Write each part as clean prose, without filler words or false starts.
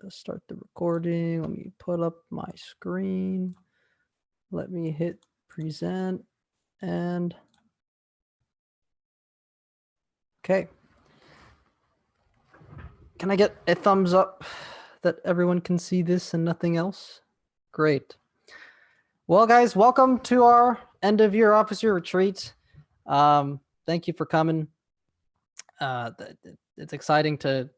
Start the recording. Let me put up my screen. Let me hit present and okay. Can I get a thumbs up that everyone can see this and nothing else? Great. Well, guys, welcome to our end of year officer retreat. Thank you for coming. It's exciting to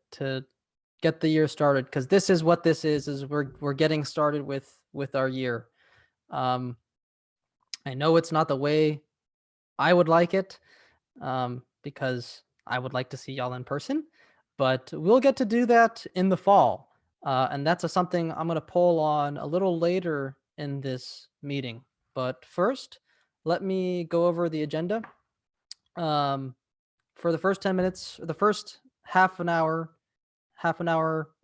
get the year started because this is what this is we're getting started with our year. I know it's not the way I would like it, because I would like to see y'all in person, but we'll get to do that in the fall. And that's something I'm going to poll on a little later in this meeting. But first, let me go over the agenda. For the first 10 minutes, or the first half an hour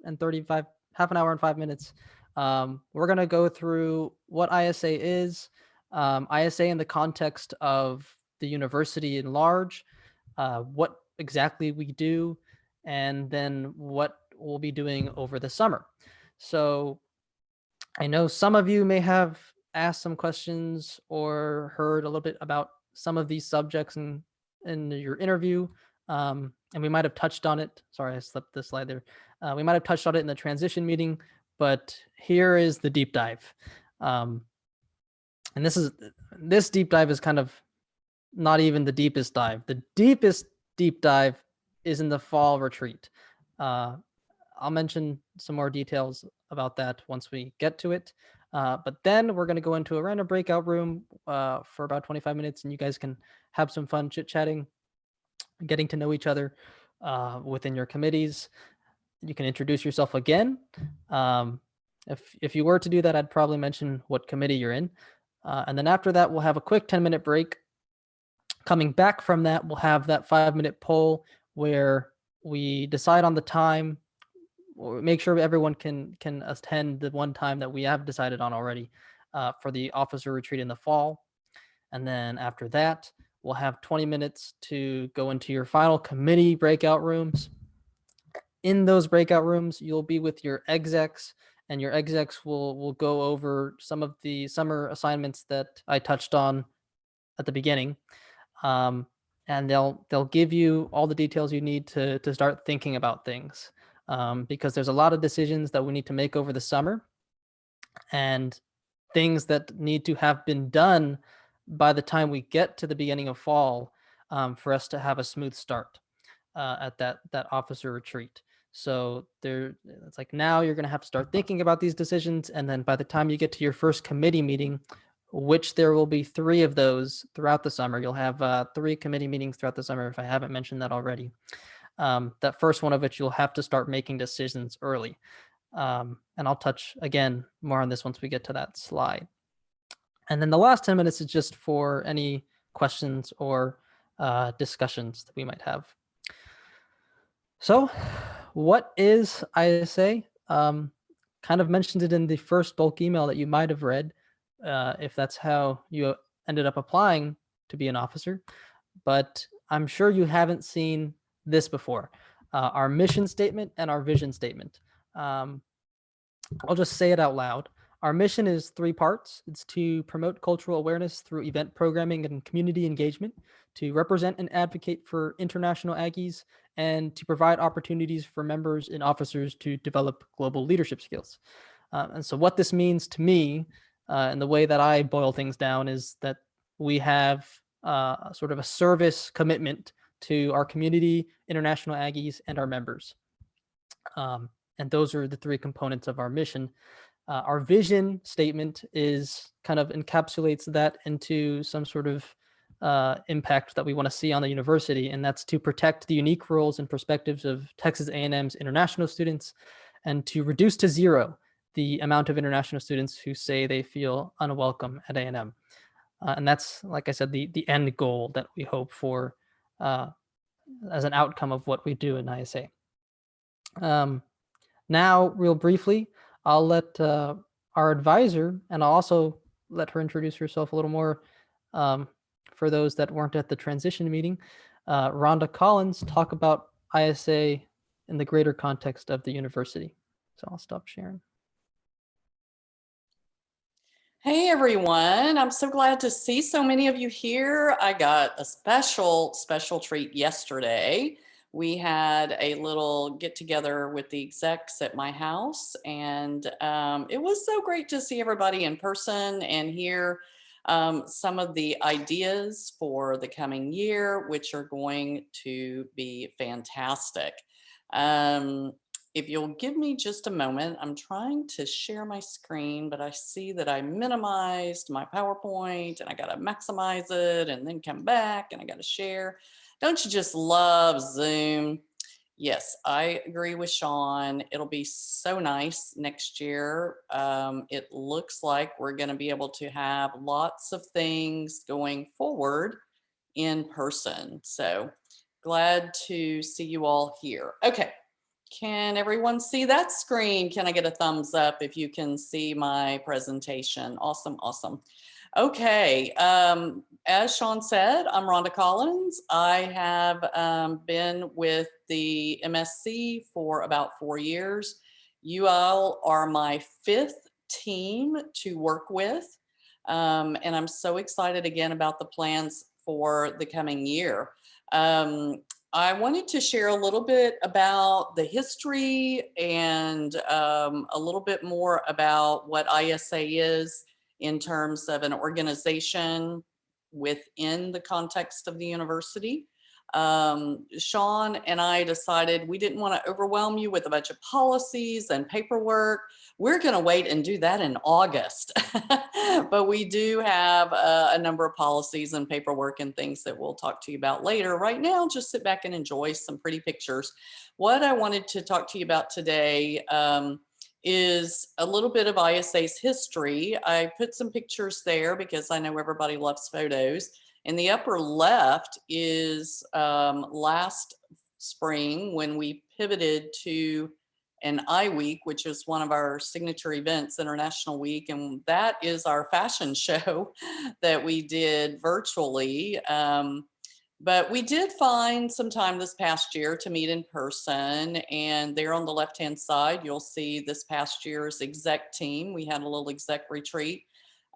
and 35, half an hour and 5 minutes, we're going to go through what ISA is, ISA in the context of the university in large, what exactly we do, and then what we'll be doing over the summer. So I know some of you may have asked some questions or heard a little bit about some of these subjects in your interview, and we might have touched on it. Sorry, I slipped the slide there. We might have touched on it in the transition meeting, but here is the deep dive. And this deep dive is kind of not even the deepest dive. The deepest deep dive is in the fall retreat. I'll mention some more details about that once we get to it. But then we're going to go into a random breakout room for about 25 minutes, and you guys can have some fun chit-chatting, getting to know each other within your committees. You can introduce yourself again. If you were to do that, I'd probably mention what committee you're in. And then after that, we'll have a quick 10-minute break. Coming back from that, we'll have that 5-minute poll where we decide on the time, or make sure everyone can attend the one time that we have decided on already for the officer retreat in the fall. And then after that, we'll have 20 minutes to go into your final committee breakout rooms. In those breakout rooms, you'll be with your execs, and your execs will go over some of the summer assignments that I touched on at the beginning. And they'll give you all the details you need to start thinking about things, because there's a lot of decisions that we need to make over the summer, and things that need to have been done by the time we get to the beginning of fall, for us to have a smooth start at that officer retreat. So it's like now you're going to have to start thinking about these decisions, and then by the time you get to your first committee meeting, which there will be 3 of those throughout the summer. You'll have 3 committee meetings throughout the summer, if I haven't mentioned that already. That first one of which you'll have to start making decisions early. And I'll touch again more on this once we get to that slide. And then the last 10 minutes is just for any questions or discussions that we might have. So what is ISA? Kind of mentioned it in the first bulk email that you might have read, if that's how you ended up applying to be an officer. But I'm sure you haven't seen this before. Our mission statement and our vision statement. I'll just say it out loud. Our mission is 3 parts. It's to promote cultural awareness through event programming and community engagement, to represent and advocate for international Aggies, and to provide opportunities for members and officers to develop global leadership skills. And so what this means to me, and the way that I boil things down, is that we have sort of a service commitment to our community, international Aggies, and our members. And those are the 3 components of our mission. Our vision statement is kind of encapsulates that into some sort of impact that we want to see on the university, and that's to protect the unique roles and perspectives of Texas A&M's international students, and to reduce to 0 the amount of international students who say they feel unwelcome at A&M. And that's, like I said, the end goal that we hope for as an outcome of what we do in ISA. Now, real briefly, I'll let our advisor, and I'll also let her introduce herself a little more for those that weren't at the transition meeting, Rhonda Collins, talk about ISA in the greater context of the university. So I'll stop sharing. Hey everyone, I'm so glad to see so many of you here. I got a special treat yesterday. We had a little get together with the execs at my house, and it was so great to see everybody in person and hear some of the ideas for the coming year, which are going to be fantastic. Um, if you'll give me just a moment, I'm trying to share my screen, but I see that I minimized my PowerPoint and I got to maximize it and then come back and I got to share. Don't you just love Zoom? Yes, I agree with Sean. It'll be so nice next year. It looks like we're going to be able to have lots of things going forward in person. So glad to see you all here. Okay. Can everyone see that screen? Can I get a thumbs up if you can see my presentation? Awesome, awesome. Okay, as Sean said, I'm Rhonda Collins. I have been with the MSC for about 4 years. You all are my 5th team to work with. And I'm so excited again about the plans for the coming year. I wanted to share a little bit about the history and a little bit more about what ISA is in terms of an organization within the context of the university. Sean and I decided we didn't want to overwhelm you with a bunch of policies and paperwork. We're going to wait and do that in August. But we do have a number of policies and paperwork and things that we'll talk to you about later. Right now, just sit back and enjoy some pretty pictures. What I wanted to talk to you about today is a little bit of ISA's history. I put some pictures there because I know everybody loves photos. In the upper left is last spring when we pivoted to an I Week, which is one of our signature events, International Week, and that is our fashion show that we did virtually. But we did find some time this past year to meet in person, and there on the left-hand side, you'll see this past year's exec team. We had a little exec retreat.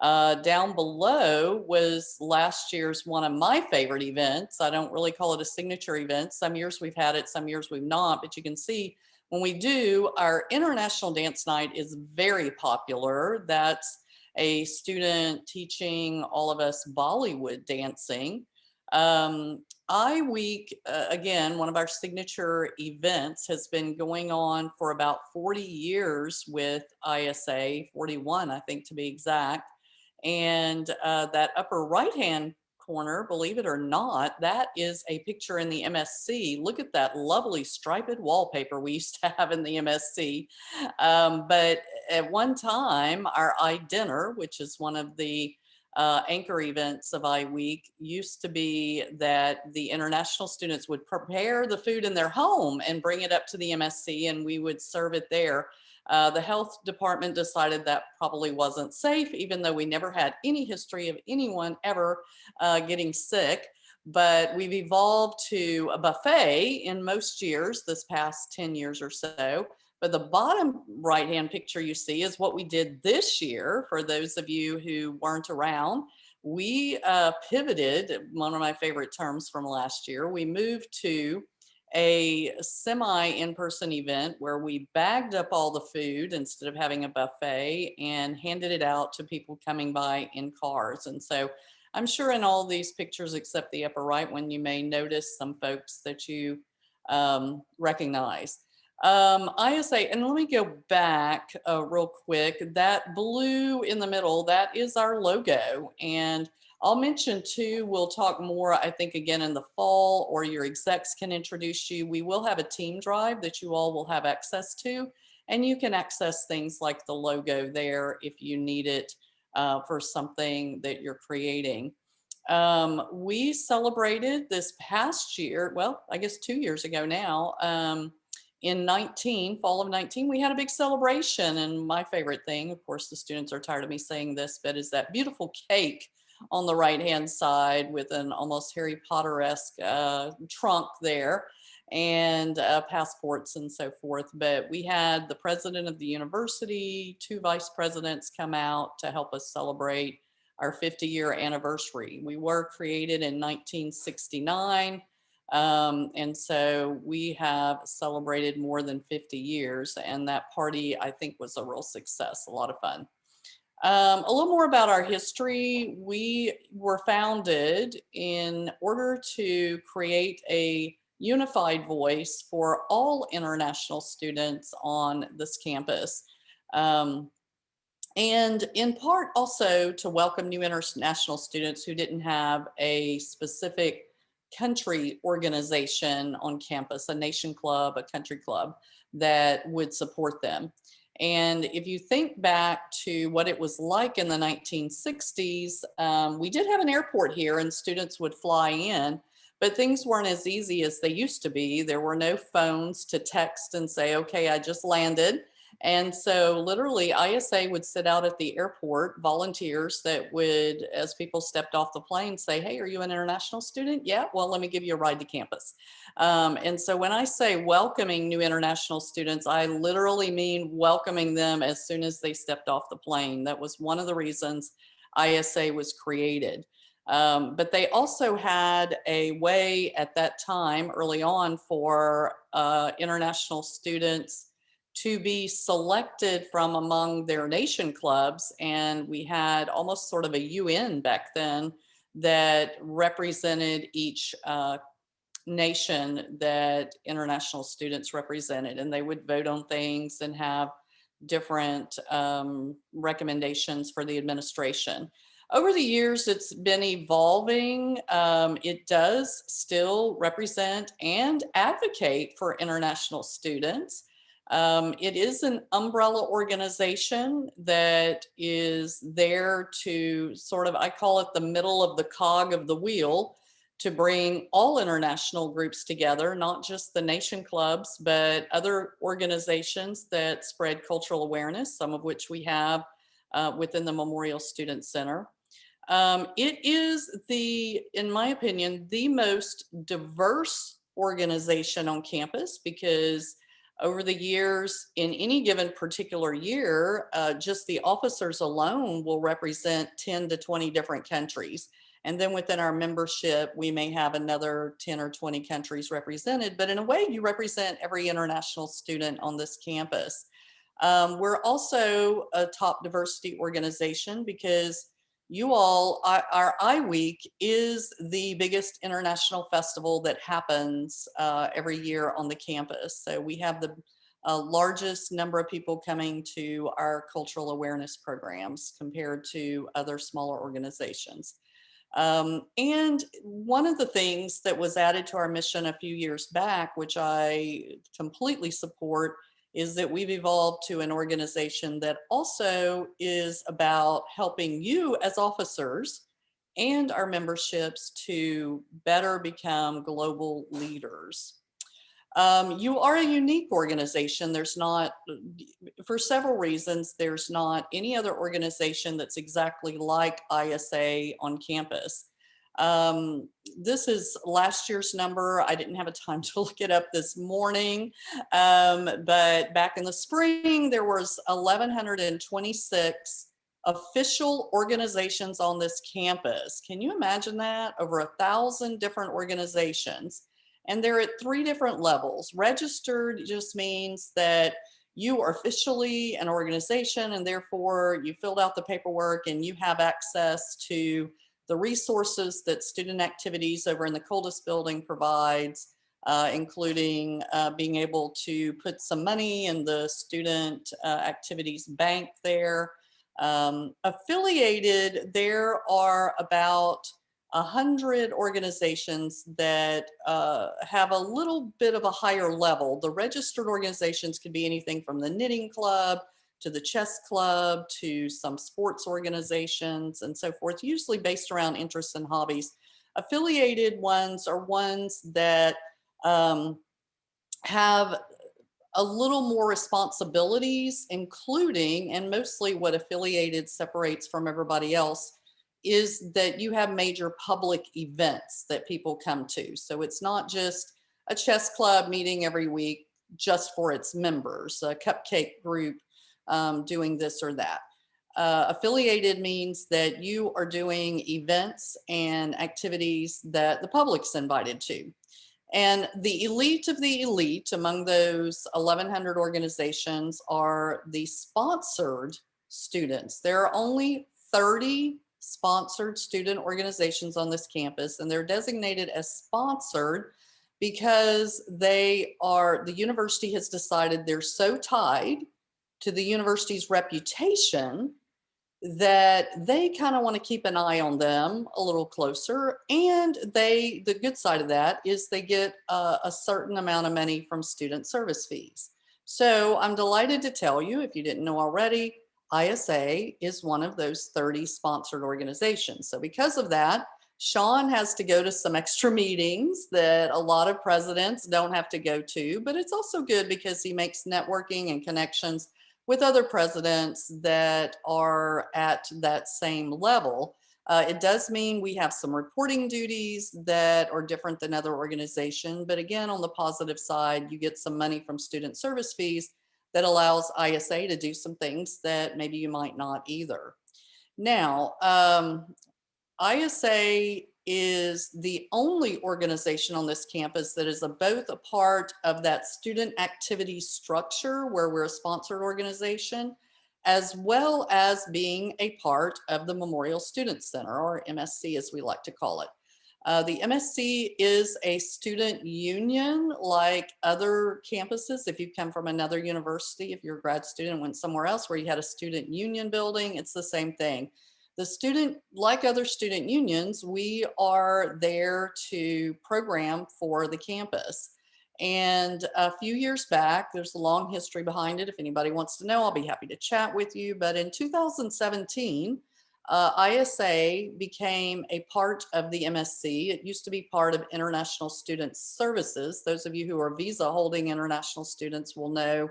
Down below was last year's one of my favorite events. I don't really call it a signature event. Some years we've had it, some years we've not, but you can see when we do, our International Dance Night is very popular. That's a student teaching all of us Bollywood dancing. I Week, again, one of our signature events, has been going on for about 40 years with ISA, 41, I think to be exact. And that upper right-hand corner, believe it or not, that is a picture in the MSC. Look at that lovely striped wallpaper we used to have in the MSC. But at one time, our I Dinner, which is one of the anchor events of I Week, used to be that the international students would prepare the food in their home and bring it up to the MSC, and we would serve it there. The health department decided that probably wasn't safe, even though we never had any history of anyone ever getting sick. But we've evolved to a buffet in most years, this past 10 years or so. But the bottom right-hand picture you see is what we did this year. For those of you who weren't around, we pivoted, one of my favorite terms from last year. We moved to a semi in-person event where we bagged up all the food instead of having a buffet and handed it out to people coming by in cars. And so I'm sure in all these pictures, except the upper right one, you may notice some folks that you recognize. ISA, and let me go back real quick. That blue in the middle, that is our logo. And I'll mention too, we'll talk more, I think, again in the fall, or your execs can introduce you. We will have a team drive that you all will have access to, and you can access things like the logo there if you need it for something that you're creating. We celebrated this past year, well, I guess 2 years ago now, in fall of 19, we had a big celebration. And my favorite thing, of course, the students are tired of me saying this, but is that beautiful cake on the right-hand side with an almost Harry Potter-esque trunk there. and passports and so forth. But we had the president of the university, two vice presidents come out to help us celebrate our 50-year anniversary. We were created in 1969. And so we have celebrated more than 50 years, and that party, I think, was a real success, a lot of fun. A little more about our history. We were founded in order to create a unified voice for all international students on this campus. And in part also to welcome new international students who didn't have a specific country organization on campus, a nation club, a country club that would support them. And if you think back to what it was like in the 1960s, we did have an airport here and students would fly in, but things weren't as easy as they used to be. There were no phones to text and say, okay, I just landed. And so literally ISA would sit out at the airport, volunteers that would, as people stepped off the plane, say, hey, are you an international student? Yeah, well, let me give you a ride to campus. And so when I say welcoming new international students, I literally mean welcoming them as soon as they stepped off the plane. That was one of the reasons ISA was created. But they also had a way at that time, early on, for international students to be selected from among their nation clubs. And we had almost sort of a UN back then that represented each nation that international students represented. And they would vote on things and have different recommendations for the administration. Over the years, it's been evolving. It does still represent and advocate for international students. It is an umbrella organization that is there to sort of, I call it the middle of the cog of the wheel, to bring all international groups together, not just the nation clubs, but other organizations that spread cultural awareness, some of which we have within the Memorial Student Center. It is in my opinion, the most diverse organization on campus, because over the years, in any given particular year, just the officers alone will represent 10 to 20 different countries. And then within our membership, we may have another 10 or 20 countries represented. But in a way, you represent every international student on this campus. We're also a top diversity organization because you all, our I Week is the biggest international festival that happens every year on the campus. So we have the largest number of people coming to our cultural awareness programs compared to other smaller organizations. And one of the things that was added to our mission a few years back, which I completely support, is that we've evolved to an organization that also is about helping you as officers and our memberships to better become global leaders. You are a unique organization. There's not, for several reasons, there's not any other organization that's exactly like ISA on campus. This is last year's number. I didn't have a time to look it up this morning, but back in the spring, there was 1,126 official organizations on this campus. Can you imagine that? Over 1,000 different organizations. And they're at 3 different levels. Registered just means that you are officially an organization, and therefore you filled out the paperwork and you have access to the resources that student activities over in the Coldest building provides, including being able to put some money in the student activities bank there. Affiliated, there are about 100 organizations that have a little bit of a higher level. The registered organizations could be anything from the knitting club to the chess club to some sports organizations and so forth, usually based around interests and hobbies. Affiliated ones are ones that have a little more responsibilities, including, and mostly what affiliated separates from everybody else, is that you have major public events that people come to. So it's not just a chess club meeting every week just for its members, a cupcake group doing this or that. Affiliated means that you are doing events and activities that the public's invited to. And the elite of the elite among those 1,100 organizations are the sponsored students. There are only 30 sponsored student organizations on this campus, and they're designated as sponsored because the university has decided they're so tied to the university's reputation that they kind of want to keep an eye on them a little closer. And the good side of that is they get a certain amount of money from student service fees. So I'm delighted to tell you, if you didn't know already, ISA is one of those 30 sponsored organizations. So because of that, Sean has to go to some extra meetings that a lot of presidents don't have to go to, but it's also good because he makes networking and connections with other presidents that are at that same level. It does mean we have some reporting duties that are different than other organizations, but again, on the positive side, you get some money from student service fees that allows ISA to do some things that maybe you might not either. Now, ISA is the only organization on this campus that is both a part of that student activity structure where we're a sponsored organization, as well as being a part of the Memorial Student Center, or MSC as we like to call it. The MSC is a student union like other campuses. If you come from another university, if you're a grad student and went somewhere else where you had a student union building, it's the same thing. The student, like other student unions, we are there to program for the campus. And a few years back, there's a long history behind it. If anybody wants to know, I'll be happy to chat with you. But in 2017, ISA became a part of the MSC. It used to be part of International Student Services. Those of you who are visa holding international students will know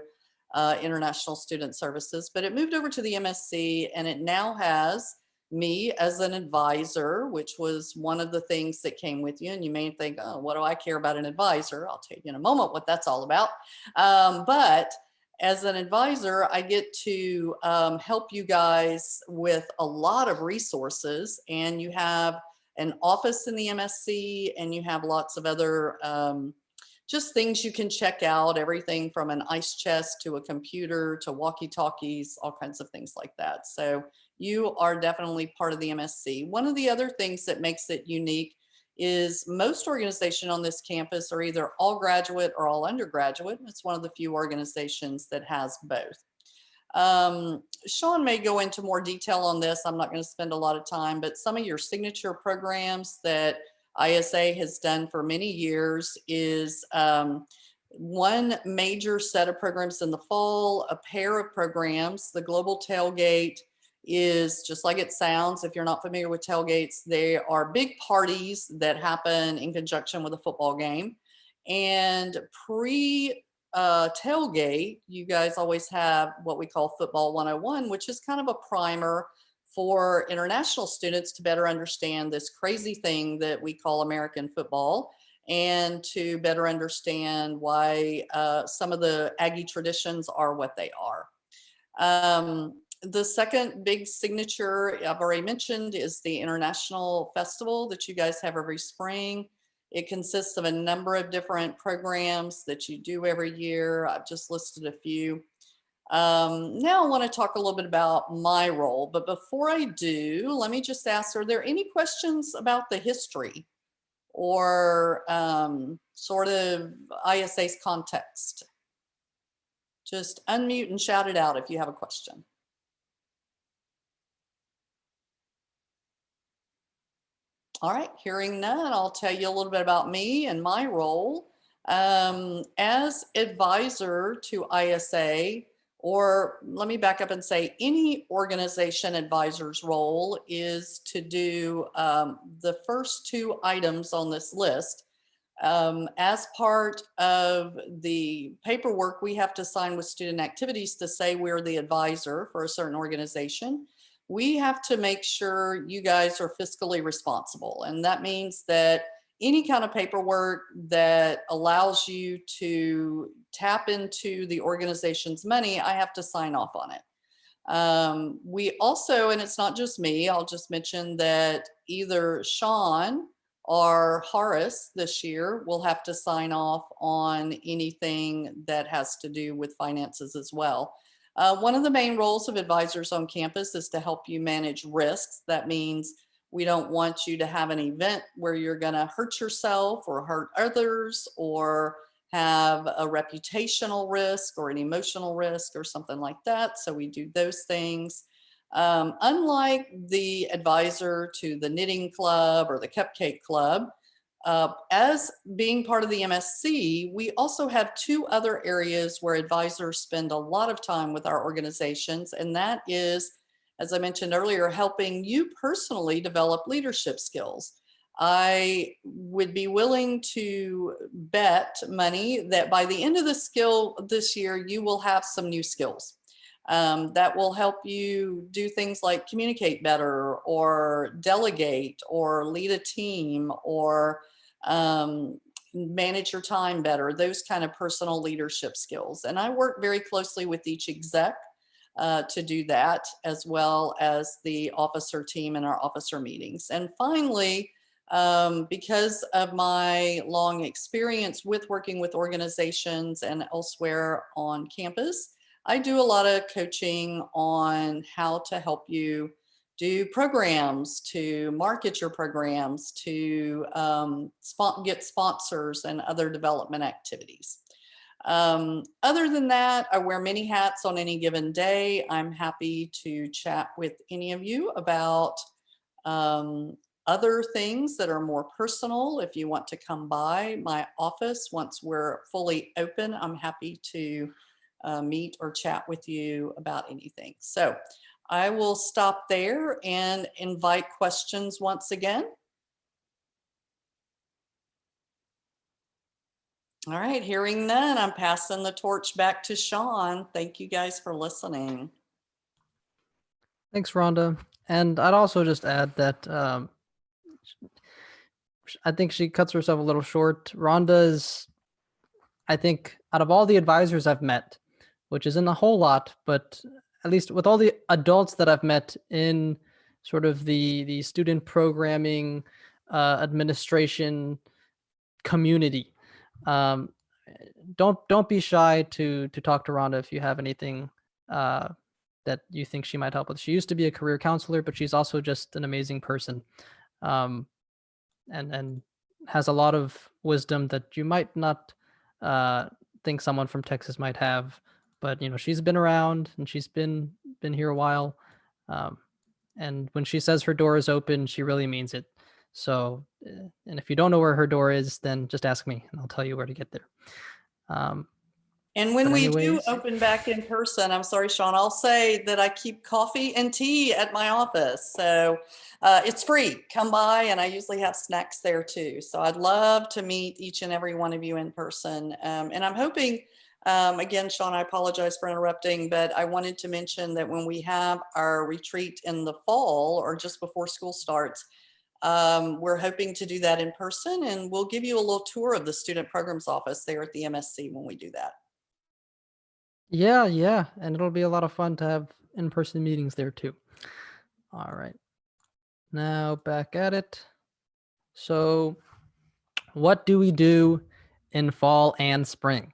International Student Services, but it moved over to the MSC, and it now has me as an advisor, which was one of the things that came with you. And you may think, oh, what do I care about an advisor? I'll tell you in a moment what that's all about. But as an advisor, I get to help you guys with a lot of resources, and you have an office in the MSC, and you have lots of other just things you can check out, everything from an ice chest to a computer to walkie-talkies, all kinds of things like that. So you are definitely part of the MSC. One of the other things that makes it unique is most organizations on this campus are either all graduate or all undergraduate. It's one of the few organizations that has both. Sean may go into more detail on this. I'm not going to spend a lot of time, but some of your signature programs that ISA has done for many years is one major set of programs in the fall, a pair of programs. The Global Tailgate is just like it sounds. If you're not familiar with tailgates, they are big parties that happen in conjunction with a football game. And tailgate, you guys always have what we call Football 101, which is kind of a primer for international students to better understand this crazy thing that we call American football, and to better understand why some of the Aggie traditions are what they are. The second big signature I've already mentioned is the International Festival that you guys have every spring. It consists of a number of different programs that you do every year. I've just listed a few. Now I want to talk a little bit about my role, but before I do, let me just ask, are there any questions about the history or sort of ISA's context? Just unmute and shout it out if you have a question. All right, hearing none, I'll tell you a little bit about me and my role. As advisor to ISA, or let me back up and say any organization advisor's role is to do the first two items on this list. As part of the paperwork we have to sign with student activities to say we're the advisor for a certain organization, we have to make sure you guys are fiscally responsible. And that means that any kind of paperwork that allows you to tap into the organization's money, I have to sign off on it. We also, and it's not just me, I'll just mention that either Sean or Horace this year will have to sign off on anything that has to do with finances as well. One of the main roles of advisors on campus is to help you manage risks. That means we don't want you to have an event where you're going to hurt yourself or hurt others, or have a reputational risk or an emotional risk or something like that. So we do those things. Unlike the advisor to the knitting club or the cupcake club, as being part of the MSC, we also have two other areas where advisors spend a lot of time with our organizations, and that is, as I mentioned earlier, helping you personally develop leadership skills. I would be willing to bet money that by the end of the skill this year, you will have some new skills that will help you do things like communicate better, or delegate, or lead a team, or manage your time better, those kind of personal leadership skills. And I work very closely with each exec to do that, as well as the officer team in our officer meetings. And finally, because of my long experience with working with organizations and elsewhere on campus, I do a lot of coaching on how to help you do programs, to market your programs, to get sponsors and other development activities. Other than that, I wear many hats on any given day. I'm happy to chat with any of you about other things that are more personal. If you want to come by my office once we're fully open, I'm happy to meet or chat with you about anything. So I will stop there and invite questions once again. All right, hearing none, I'm passing the torch back to Sean. Thank you guys for listening. Thanks, Rhonda. And I'd also just add that I think she cuts herself a little short. Rhonda is, I think, out of all the advisors I've met, which isn't a whole lot, but at least with all the adults that I've met in sort of the student programming, administration community, don't be shy to talk to Rhonda if you have anything that you think she might help with. She used to be a career counselor, but she's also just an amazing person, and has a lot of wisdom that you might not think someone from Texas might have. But she's been around and she's been here a while, and when she says her door is open, she really means it. So, and if you don't know where her door is, then just ask me and I'll tell you where to get there. And when we do anyways, open back in person, I'm sorry, Sean, I'll say that I keep coffee and tea at my office. So it's free. Come by, and I usually have snacks there too. So I'd love to meet each and every one of you in person. And I'm hoping, again, Sean, I apologize for interrupting, but I wanted to mention that when we have our retreat in the fall or just before school starts, we're hoping to do that in person, and we'll give you a little tour of the student programs office there at the MSC when we do that. yeah, and it'll be a lot of fun to have in-person meetings there too. All right, now back at it. So, what do we do in fall and spring?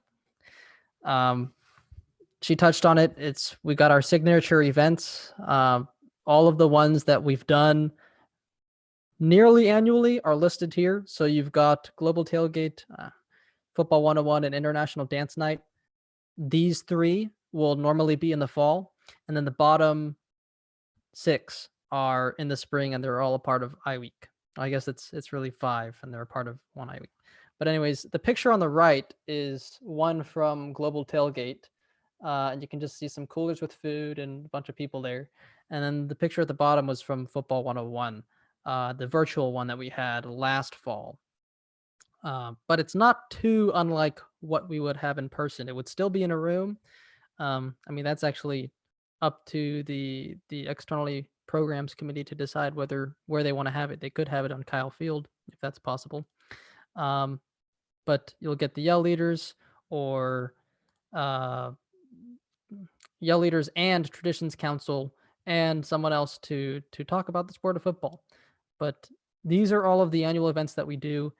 She touched on it. We got our signature events. All of the ones that we've done nearly annually are listed here. So you've got Global Tailgate, Football 101, and International Dance Night. These three will normally be in the fall, and then the bottom 6 are in the spring, and they're all a part of I Week. I guess it's really 5, and they're a part of one I Week. But anyways, the picture on the right is one from Global Tailgate, and you can just see some coolers with food and a bunch of people there. And then the picture at the bottom was from Football 101, the virtual one that we had last fall. But it's not too unlike what we would have in person. It would still be in a room. I mean, that's actually up to the externally programs committee to decide where they want to have it. They could have it on Kyle Field if that's possible. But you'll get the yell leaders or uh, yell leaders and traditions council and someone else to talk about the sport of football. But these are all of the annual events that we do,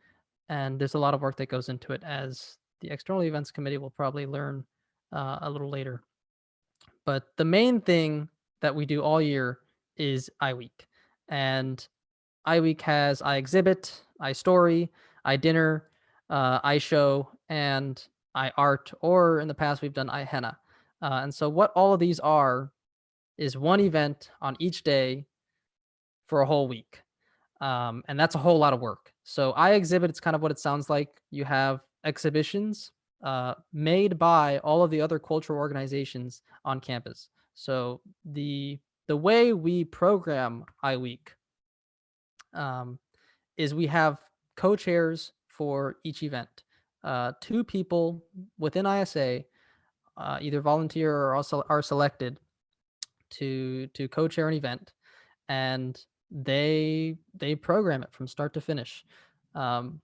and there's a lot of work that goes into it, as the external events committee will probably learn a little later. But the main thing that we do all year is I Week, and I Week has I Exhibit, I Story, I Dinner, I Show, and I Art, or in the past we've done I Henna. And so what all of these are is one event on each day for a whole week. And that's a whole lot of work. So I Exhibit, it's kind of what it sounds like. You have exhibitions made by all of the other cultural organizations on campus. So the way we program iWeek um, is we have co-chairs for each event. Two people within ISA either volunteer or also are selected to co-chair an event, and they program it from start to finish. Um,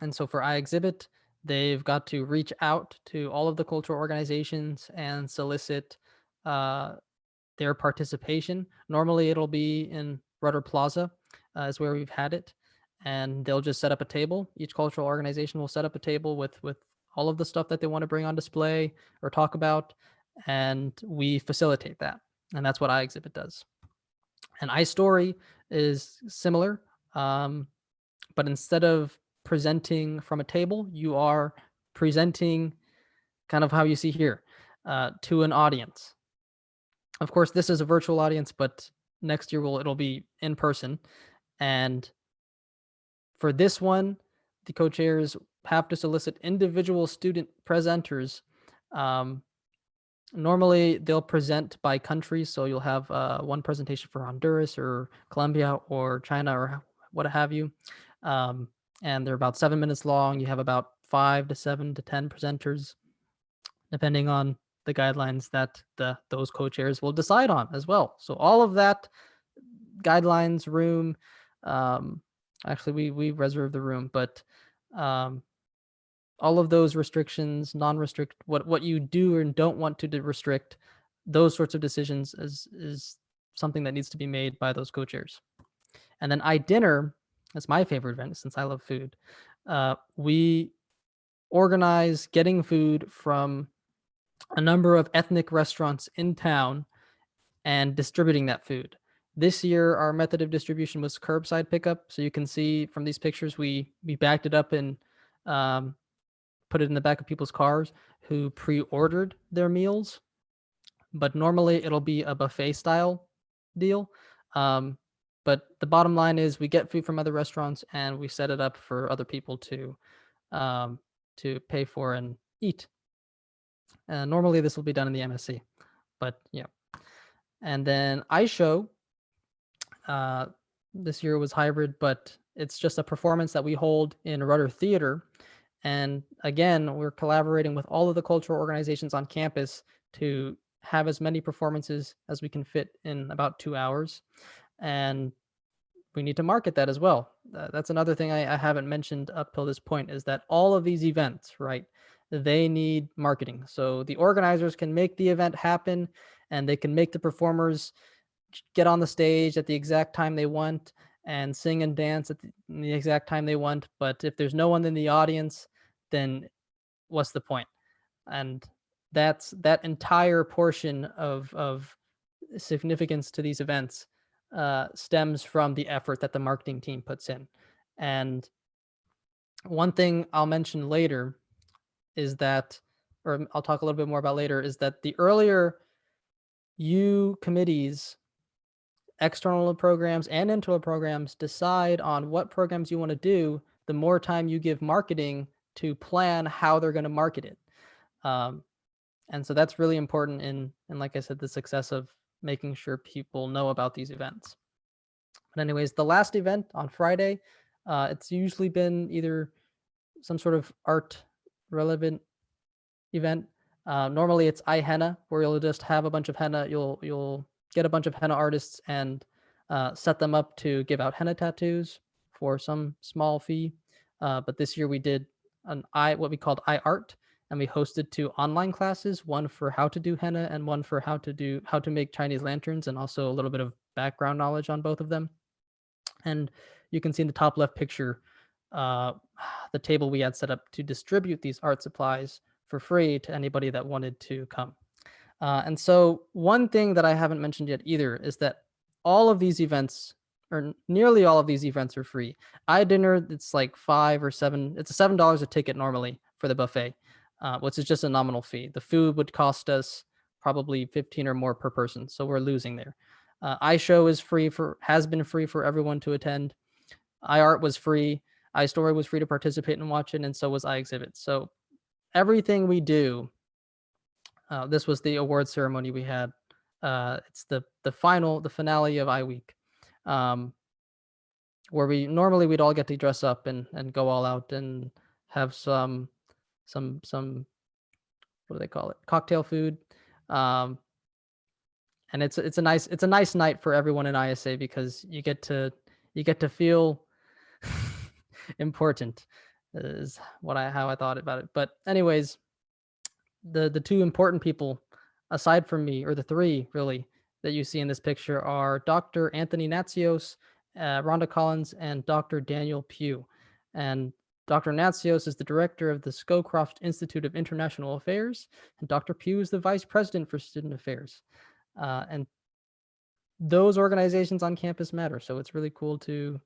and so for I Exhibit, they've got to reach out to all of the cultural organizations and solicit uh, their participation. Normally, it'll be in Rudder Plaza, is where we've had it, and they'll just set up a table. Each cultural organization will set up a table with all of the stuff that they want to bring on display or talk about, and we facilitate that. And that's what I Exhibit does. And iStory is similar, um, but instead of presenting from a table, you are presenting kind of how you see here to an audience. Of course, this is a virtual audience, but next year it'll be in person. And for this one, the co-chairs have to solicit individual student presenters. Um, Normally, they'll present by country, so you'll have one presentation for Honduras or Colombia or China or what have you. Um, and they're about 7 minutes long. You have about 5 to 7 to 10 presenters, depending on the guidelines that those co-chairs will decide on as well. So all of that guidelines, room, um, actually we reserve the room, but um, all of those restrictions, non-restrict, what you do and don't want to restrict, those sorts of decisions is something that needs to be made by those co-chairs. And then I Dinner, that's my favorite event since I love food. We organize getting food from a number of ethnic restaurants in town and distributing that food. This year, our method of distribution was curbside pickup. So you can see from these pictures, we backed it up and um, put it in the back of people's cars who pre-ordered their meals. But normally it'll be a buffet style deal. Um, but the bottom line is we get food from other restaurants and we set it up for other people um, to pay for and eat. Normally this will be done in the MSC, but yeah. And then iShow, uh, this year was hybrid, but it's just a performance that we hold in Rudder Theater. And again, we're collaborating with all of the cultural organizations on campus to have as many performances as we can fit in about 2 hours. And we need to market that as well. That's another thing I haven't mentioned up till this point is that all of these events, right, they need marketing. So the organizers can make the event happen and they can make the performers get on the stage at the exact time they want and sing and dance at the exact time they want. But if there's no one in the audience, then what's the point? And that's that entire portion of significance to these events stems from the effort that the marketing team puts in. And one thing I'll mention later is that, or I'll talk a little bit more about later, is that the earlier you committees, external programs and internal programs decide on what programs you want to do, the more time you give marketing to plan how they're going to market it. Um, and so that's really important in, like I said, the success of making sure people know about these events. But anyways, the last event on Friday, it's usually been either some sort of art relevant event. Normally it's iHenna, where you'll just have a bunch of henna. You'll get a bunch of henna artists and set them up to give out henna tattoos for some small fee. But this year we did what we called iArt, and we hosted 2 online classes, one for how to do henna and one for how to make Chinese lanterns, and also a little bit of background knowledge on both of them. And you can see in the top left picture uh, the table we had set up to distribute these art supplies for free to anybody that wanted to come. And so, one thing that I haven't mentioned yet either is that all of these events, or nearly all of these events, are free. iDinner, it's like 5 or 7. It's $7 a ticket normally for the buffet, which is just a nominal fee. The food would cost us probably 15 or more per person, so we're losing there. iShow has been free for everyone to attend. iArt was free. iStory was free to participate and watch it, and so was iExhibit. So everything we do, this was the award ceremony we had. It's the finale of iWeek, um, where we'd all get to dress up and go all out and have some what do they call it, cocktail food, um, and it's a nice night for everyone in ISA because you get to feel important is how I thought about it. But anyways, the 2 important people aside from me, or the 3 really, that you see in this picture are Dr. Anthony Natsios, Rhonda Collins, and Dr. Daniel Pugh. And Dr. Natsios is the director of the Scowcroft Institute of International Affairs, and Dr. Pugh is the vice president for student affairs. And those organizations on campus matter, so it's really cool to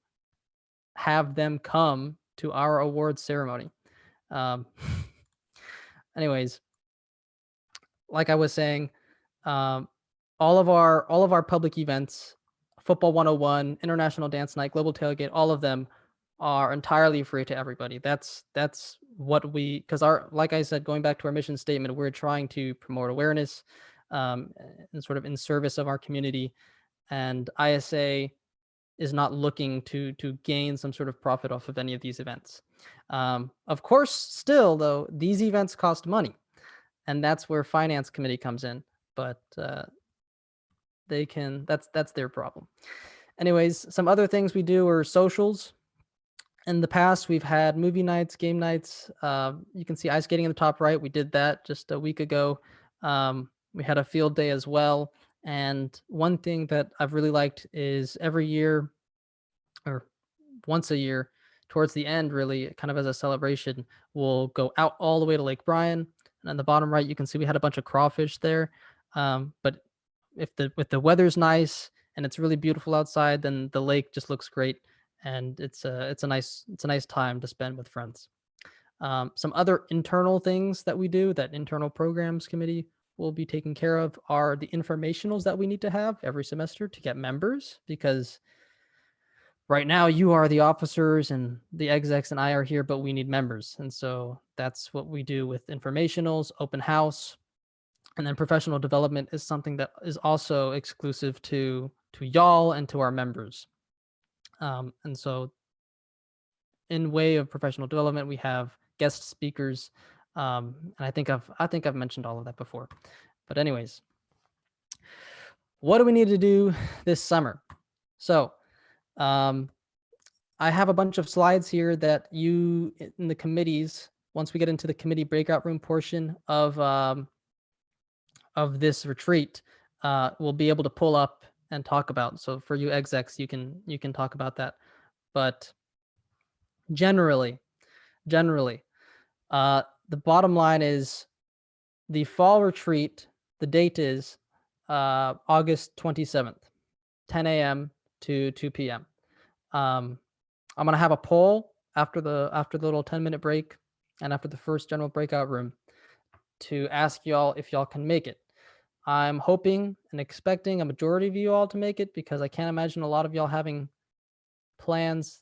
have them come to our awards ceremony. Um, anyways, like I was saying, um, all of our public events, Football 101, International Dance Night, Global Tailgate, all of them are entirely free to everybody. That's what because like I said, going back to our mission statement, we're trying to promote awareness, and sort of in service of our community. And ISA is not looking to gain some sort of profit off of any of these events. Of course, still though, these events cost money, and that's where finance committee comes in. But that's their problem. Anyways, some other things we do are socials. In the past, we've had movie nights, game nights. You can see ice skating in the top right. We did that just a week ago. We had a field day as well. And one thing that I've really liked is every year, or once a year, towards the end, really kind of as a celebration, we'll go out all the way to Lake Bryan. And on the bottom right, you can see we had a bunch of crawfish there. But if the weather's nice and it's really beautiful outside, then the lake just looks great, and it's a nice time to spend with friends. Some other internal things that we do, that internal programs committee will be taking care of, are the informationals that we need to have every semester to get members, because right now you are the officers and the execs and I are here, but we need members. And so that's what we do with informationals, open house. And then professional development is something that is also exclusive to y'all and to our members. And so in way of professional development, we have guest speakers. And I think I've mentioned all of that before. But anyways, what do we need to do this summer? So I have a bunch of slides here that you in the committees, once we get into the committee breakout room portion of this retreat, we'll be able to pull up and talk about. So for you execs, you can talk about that. But generally, the bottom line is the fall retreat. The date is August 27th, 10 a.m. to 2 p.m. I'm gonna have a poll after the little 10-minute break and after the first general breakout room to ask y'all if y'all can make it. I'm hoping and expecting a majority of you all to make it, because I can't imagine a lot of y'all having plans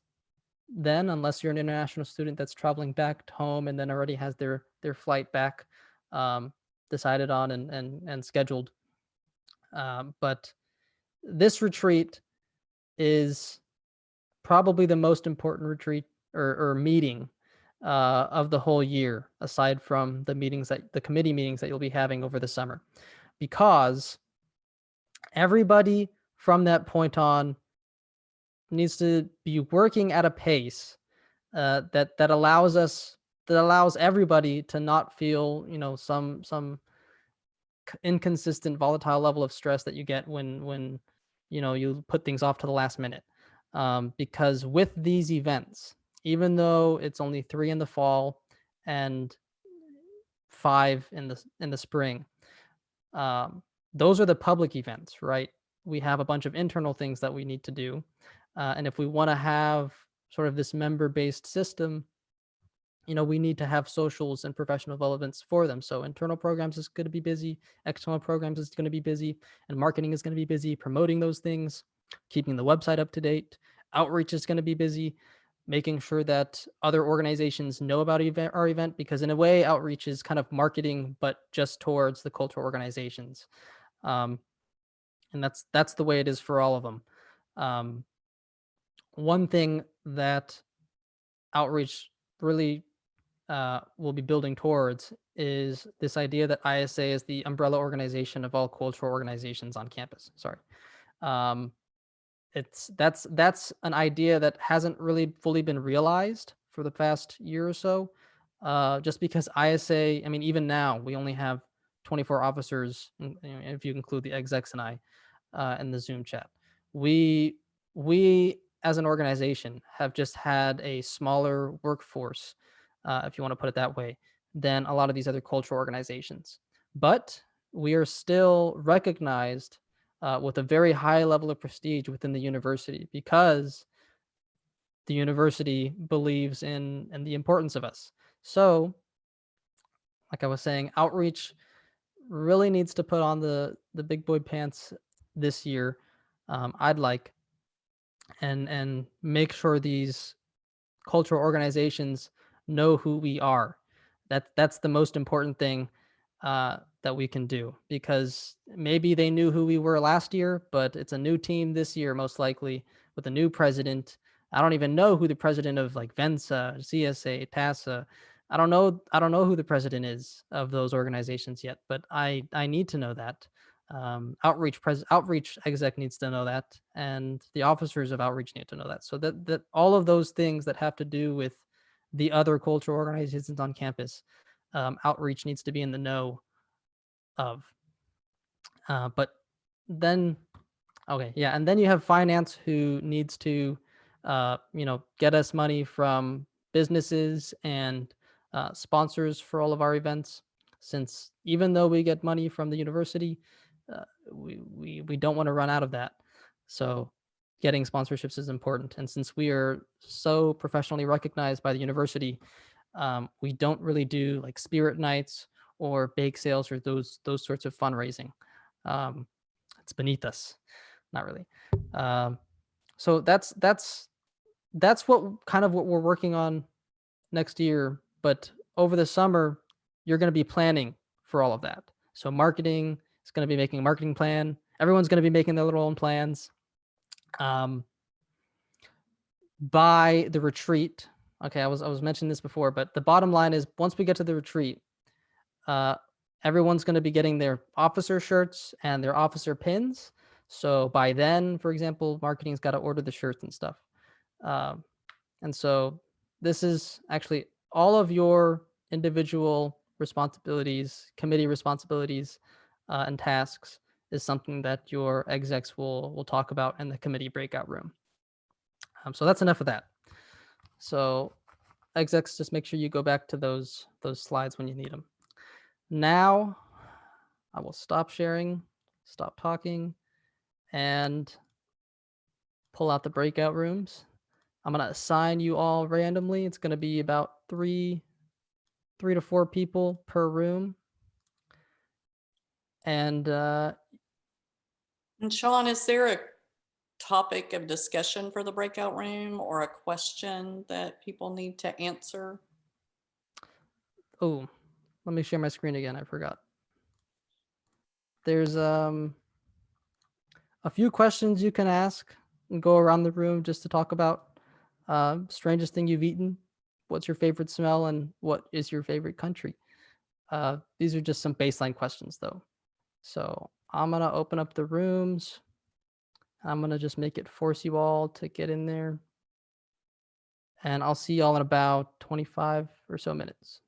then, unless you're an international student that's traveling back home and then already has their flight back decided on and scheduled. But this retreat is probably the most important retreat or meeting of the whole year, aside from the committee meetings that you'll be having over the summer, because everybody from that point on needs to be working at a pace that allows everybody to not feel, some inconsistent volatile level of stress that you get when you put things off to the last minute. Because with these events, even though it's only 3 in the fall and 5 in the spring, um, those are the public events, right? We have a bunch of internal things that we need to do, and if we want to have sort of this member-based system, we need to have socials and professional developments for them. So internal programs is going to be busy, external programs is going to be busy, and marketing is going to be busy promoting those things, keeping the website up to date. Outreach is going to be busy, making sure that other organizations know about our event, because in a way, outreach is kind of marketing, but just towards the cultural organizations. Um, and that's the way it is for all of them. Um, One thing that outreach really will be building towards is this idea that ISA is the umbrella organization of all cultural organizations on campus. Sorry. Um, that's an idea that hasn't really fully been realized for the past year or so. Just because ISA, I mean, even now we only have 24 officers, if you include the execs and I, in the Zoom chat. We we as an organization have just had a smaller workforce, if you want to put it that way, than a lot of these other cultural organizations. But we are still recognized with a very high level of prestige within the university, because the university believes in the importance of us. So, like I was saying, outreach really needs to put on the big boy pants this year. I'd like, and make sure these cultural organizations know who we are. That's the most important thing that we can do, because maybe they knew who we were last year, but it's a new team this year, most likely with a new president. I don't even know who the president of like Vensa, CSA, TASA. I don't know who the president is of those organizations yet, but I need to know that. Outreach exec needs to know that, and the officers of outreach need to know that. So that all of those things that have to do with the other cultural organizations on campus, outreach needs to be in the know of. But then, okay, yeah, and then you have finance, who needs to, get us money from businesses and sponsors for all of our events. Since even though we get money from the university, we don't want to run out of that. So getting sponsorships is important. And since we are so professionally recognized by the university, we don't really do like spirit nights or bake sales or those sorts of fundraising. Um, it's beneath us, not really. Um, so that's what kind of what we're working on next year. But over the summer, you're going to be planning for all of that. So marketing is going to be making a marketing plan. Everyone's going to be making their little own plans. Um, by the retreat, okay, I was mentioning this before, but the bottom line is, once we get to the retreat, uh, everyone's going to be getting their officer shirts and their officer pins. So by then, for example, marketing's got to order the shirts and stuff. Um, and so this is actually all of your individual responsibilities, committee responsibilities, and tasks is something that your execs will talk about in the committee breakout room. So that's enough of that. So execs, just make sure you go back to those slides when you need them. Now I will stop sharing, stop talking, and pull out the breakout rooms. I'm going to assign you all randomly. It's going to be about three to four people per room. And And Sean, is there a topic of discussion for the breakout room or a question that people need to answer? oh, let me share my screen again. I forgot. There's a few questions you can ask and go around the room just to talk about strangest thing you've eaten, what's your favorite smell, and what is your favorite country. These are just some baseline questions though. So I'm gonna open up the rooms. I'm gonna just make it force you all to get in there. and I'll see y'all in about 25 or so minutes.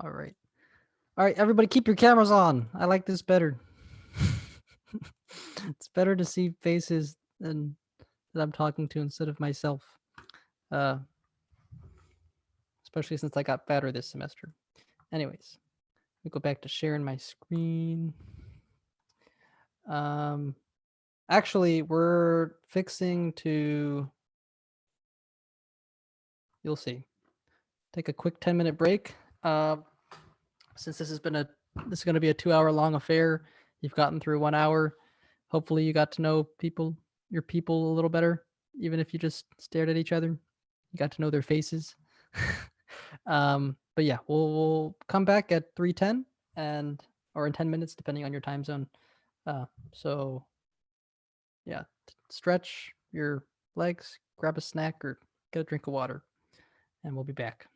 All right. All right, everybody keep your cameras on. I like this better. It's better to see faces than that I'm talking to instead of myself. Uh, especially since I got fatter this semester. Anyways, let me go back to sharing my screen. Actually, we're fixing to, you'll see, take a quick 10-minute break. Since this is going to be a 2-hour long affair, you've gotten through 1 hour. Hopefully you got to know your people a little better, even if you just stared at each other. You got to know their faces. But yeah, we'll come back at 3:10 or in 10 minutes, depending on your time zone. So yeah, stretch your legs, grab a snack, or get a drink of water, and we'll be back.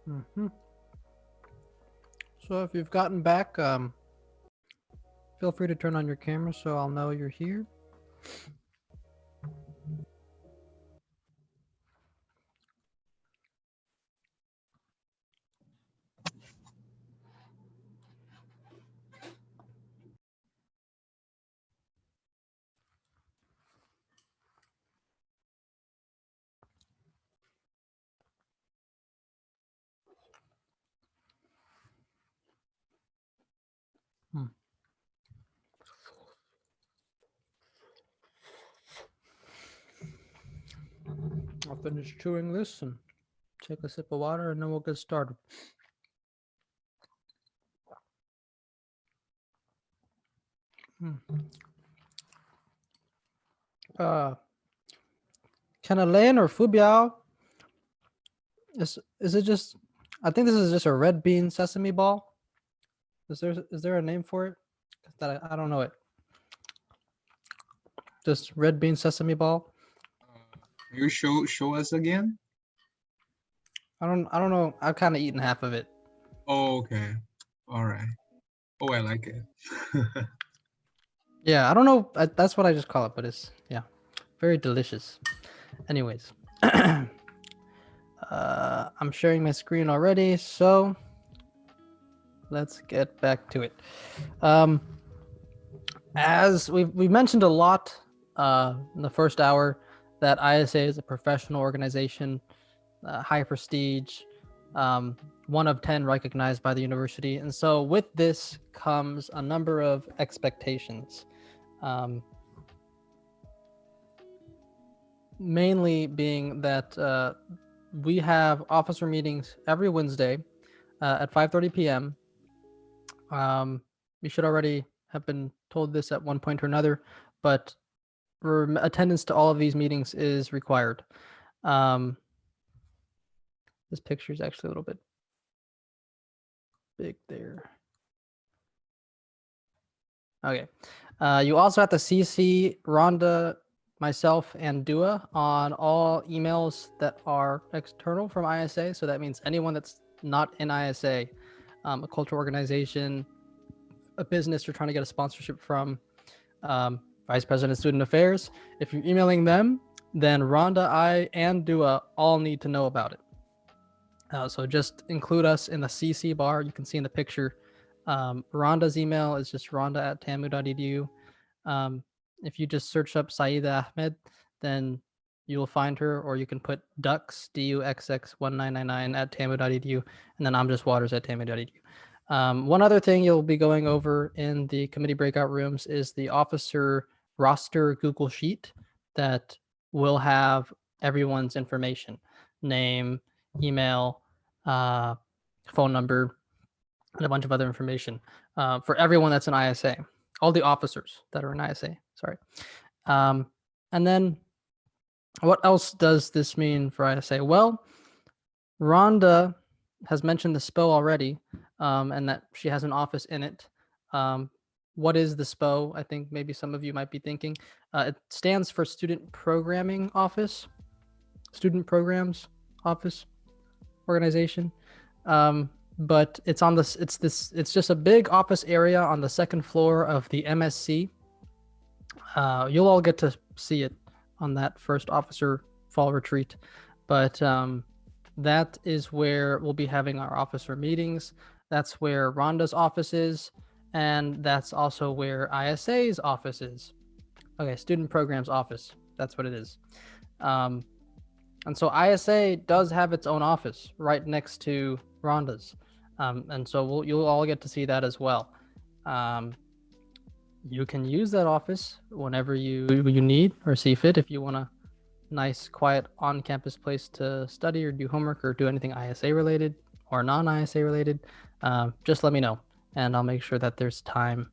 Hmm. So if you've gotten back, feel free to turn on your camera so I'll know you're here. Hmm. I'll finish chewing this and take a sip of water, and then we'll get started. Hmm. Uh, Canelaine or Fubiao? Is it just? I think this is just a red bean sesame ball. Is there a name for it? That I don't know it. Just red bean sesame ball. You show us again? I don't know. I've kind of eaten half of it. Oh, okay. All right. Oh, I like it. Yeah, I don't know. That's what I just call it, but it's very delicious. Anyways, I'm sharing my screen already, so let's get back to it. As we mentioned a lot in the first hour, that ISA is a professional organization, high prestige, 1 of 10 recognized by the university, and so with this comes a number of expectations. Mainly being that we have officer meetings every Wednesday at 5:30 p.m. You should already have been told this at one point or another, but attendance to all of these meetings is required. This picture is actually a little bit big there. Okay. You also have to CC Rhonda, myself, and Dua on all emails that are external from ISA. So that means anyone that's not in ISA, a cultural organization, a business you're trying to get a sponsorship from, Vice President of Student Affairs. If you're emailing them, then Rhonda, I, and Dua all need to know about it. So just include us in the CC bar. You can see in the picture. Rhonda's email is just rhonda@tamu.edu. If you just search up Saida Ahmed, then you will find her, or you can put Dux, DUXX1999 at tamu.edu, and then I'm just Waters at tamu.edu. One other thing you'll be going over in the committee breakout rooms is the officer roster Google Sheet that will have everyone's information, name, email, phone number, and a bunch of other information for everyone that's in ISA, all the officers that are in ISA. Sorry. And then what else does this mean for ISA? Well, Rhonda has mentioned the SPO already, and that she has an office in it. What is the SPO? I think maybe some of you might be thinking. It stands for Student Programming Office, Student Programs Office Organization. But it's on this. It's just a big office area on the second floor of the MSC. You'll all get to see it on that first officer fall retreat, but that is where we'll be having our officer meetings. That's where Rhonda's office is, and that's also where ISA's office is. Okay, Student Programs Office. That's what it is. And so ISA does have its own office right next to Rhonda's. And so you'll all get to see that as well. You can use that office whenever you need or see fit. If you want a nice, quiet, on-campus place to study or do homework or do anything ISA related or non-ISA related, just let me know, and I'll make sure that there's time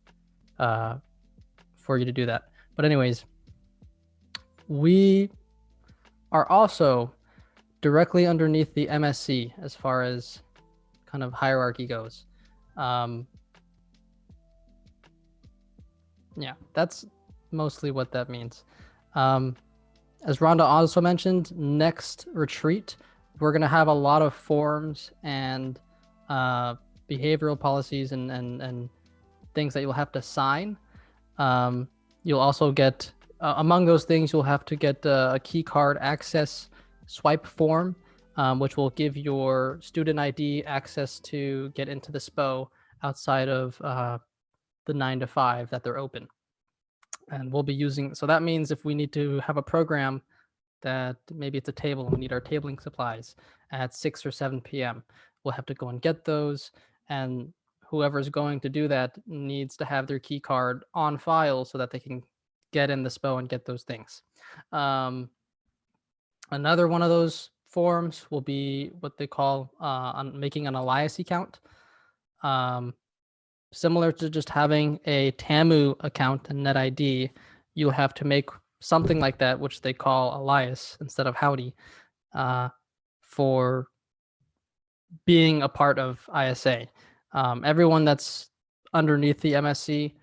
for you to do that. But anyways, we are also directly underneath the MSC as far as kind of hierarchy goes. Yeah, that's mostly what that means. As Rhonda also mentioned, next retreat, we're going to have a lot of forms and behavioral policies and things that you'll have to sign. You'll also get, among those things, you'll have to get a key card access swipe form, which will give your student ID access to get into the SPO outside of the 9 to 5 that they're open. And we'll be using, so that means if we need to have a program that maybe it's a table and we need our tabling supplies at 6 or 7 p.m., we'll have to go and get those. And whoever's going to do that needs to have their key card on file so that they can get in the SPO and get those things. Another one of those forms will be what they call making an Elias account. Similar to just having a TAMU account and NetID, you'll have to make something like that, which they call Elias instead of Howdy, for being a part of ISA. Everyone that's underneath the MSC